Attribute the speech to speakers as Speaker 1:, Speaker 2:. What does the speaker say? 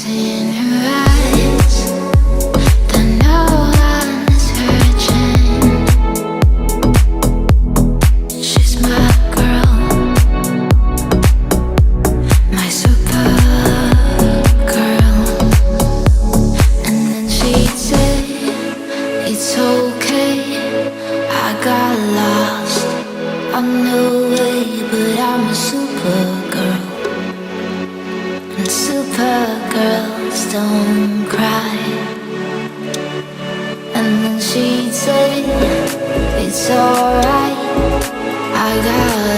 Speaker 1: in her eyes that no one is hurting. She's my girl, my super girl. And then she'd say, it's okay, I got lost on the way, but I'm a super girl. And supergirls don't cry. And then she'd say, it's alright, I got